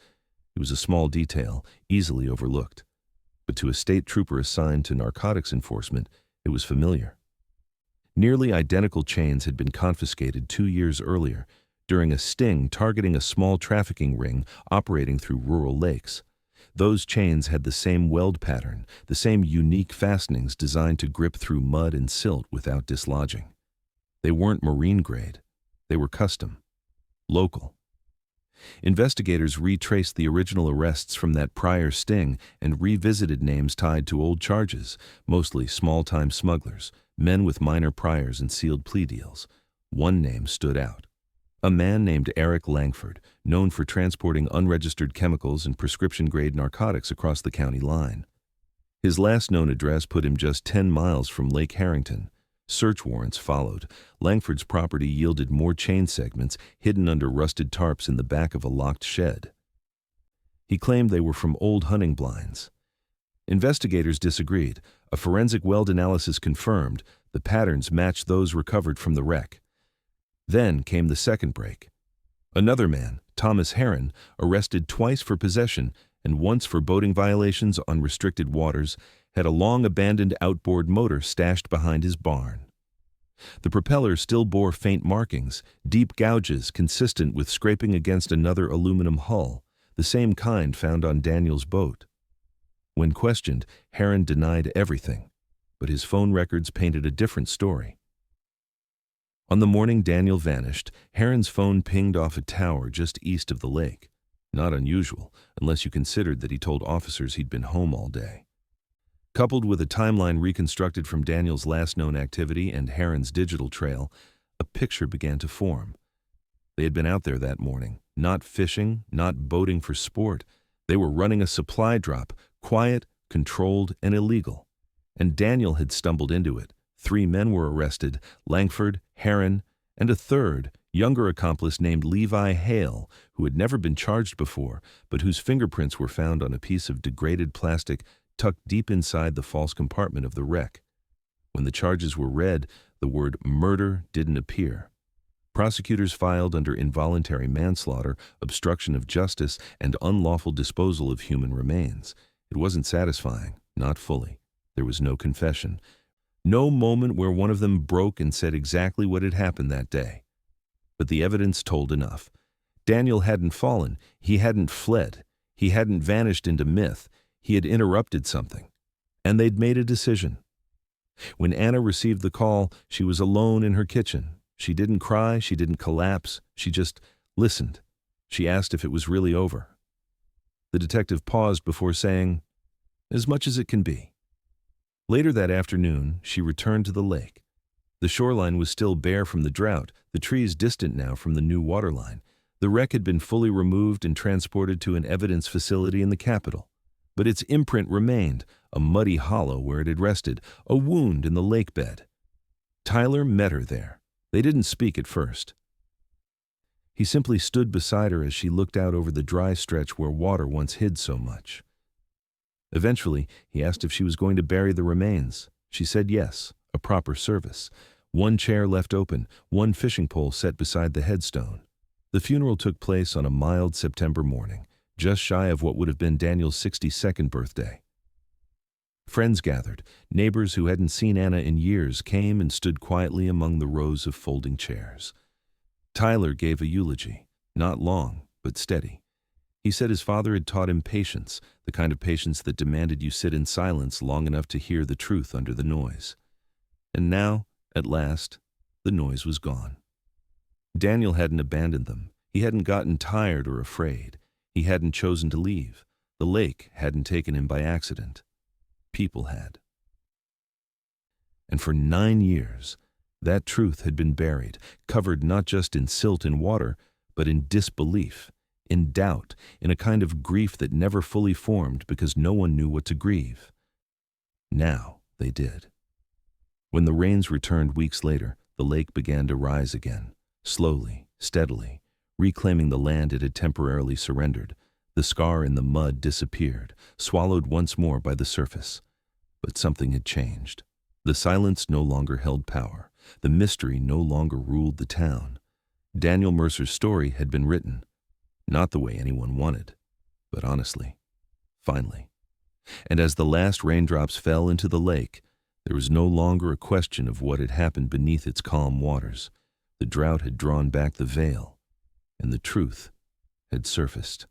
It was a small detail, easily overlooked. But to a state trooper assigned to narcotics enforcement, it was familiar. Nearly identical chains had been confiscated 2 years earlier, during a sting targeting a small trafficking ring operating through rural lakes. Those chains had the same weld pattern, the same unique fastenings designed to grip through mud and silt without dislodging. They weren't marine grade. They were custom, local. Investigators retraced the original arrests from that prior sting and revisited names tied to old charges, mostly small-time smugglers, men with minor priors and sealed plea deals. One name stood out. A man named Eric Langford, known for transporting unregistered chemicals and prescription-grade narcotics across the county line. His last known address put him just 10 miles from Lake Harrington. Search warrants followed. Langford's property yielded more chain segments hidden under rusted tarps in the back of a locked shed. He claimed they were from old hunting blinds. Investigators disagreed. A forensic weld analysis confirmed the patterns matched those recovered from the wreck. Then came the second break. Another man, Thomas Heron, arrested twice for possession and once for boating violations on restricted waters, had a long-abandoned outboard motor stashed behind his barn. The propeller still bore faint markings, deep gouges consistent with scraping against another aluminum hull, the same kind found on Daniel's boat. When questioned, Heron denied everything, but his phone records painted a different story. On the morning Daniel vanished, Heron's phone pinged off a tower just east of the lake. Not unusual, unless you considered that he told officers he'd been home all day. Coupled with a timeline reconstructed from Daniel's last known activity and Heron's digital trail, a picture began to form. They had been out there that morning, not fishing, not boating for sport. They were running a supply drop, quiet, controlled, and illegal. And Daniel had stumbled into it. 3 men were arrested, Langford, Heron, and a third, younger accomplice named Levi Hale, who had never been charged before, but whose fingerprints were found on a piece of degraded plastic tucked deep inside the false compartment of the wreck. When the charges were read, the word murder didn't appear. Prosecutors filed under involuntary manslaughter, obstruction of justice, and unlawful disposal of human remains. It wasn't satisfying, not fully. There was no confession. No moment where one of them broke and said exactly what had happened that day. But the evidence told enough. Daniel hadn't fallen. He hadn't fled. He hadn't vanished into myth. He had interrupted something. And they'd made a decision. When Anna received the call, she was alone in her kitchen. She didn't cry. She didn't collapse. She just listened. She asked if it was really over. The detective paused before saying, "As much as it can be." Later that afternoon, she returned to the lake. The shoreline was still bare from the drought, the trees distant now from the new waterline. The wreck had been fully removed and transported to an evidence facility in the capital. But its imprint remained, a muddy hollow where it had rested, a wound in the lake bed. Tyler met her there. They didn't speak at first. He simply stood beside her as she looked out over the dry stretch where water once hid so much. Eventually, he asked if she was going to bury the remains. She said yes, a proper service. One chair left open, one fishing pole set beside the headstone. The funeral took place on a mild September morning, just shy of what would have been Daniel's 62nd birthday. Friends gathered. Neighbors who hadn't seen Anna in years came and stood quietly among the rows of folding chairs. Tyler gave a eulogy, not long, but steady. He said his father had taught him patience, the kind of patience that demanded you sit in silence long enough to hear the truth under the noise. And now, at last, the noise was gone. Daniel hadn't abandoned them. He hadn't gotten tired or afraid. He hadn't chosen to leave. The lake hadn't taken him by accident. People had. And for 9 years, that truth had been buried, covered not just in silt and water, but in disbelief, in doubt, in a kind of grief that never fully formed because no one knew what to grieve. Now they did. When the rains returned weeks later, the lake began to rise again, slowly, steadily, reclaiming the land it had temporarily surrendered. The scar in the mud disappeared, swallowed once more by the surface. But something had changed. The silence no longer held power. The mystery no longer ruled the town. Daniel Mercer's story had been written, not the way anyone wanted, but honestly, finally. And as the last raindrops fell into the lake, there was no longer a question of what had happened beneath its calm waters. The drought had drawn back the veil, and the truth had surfaced.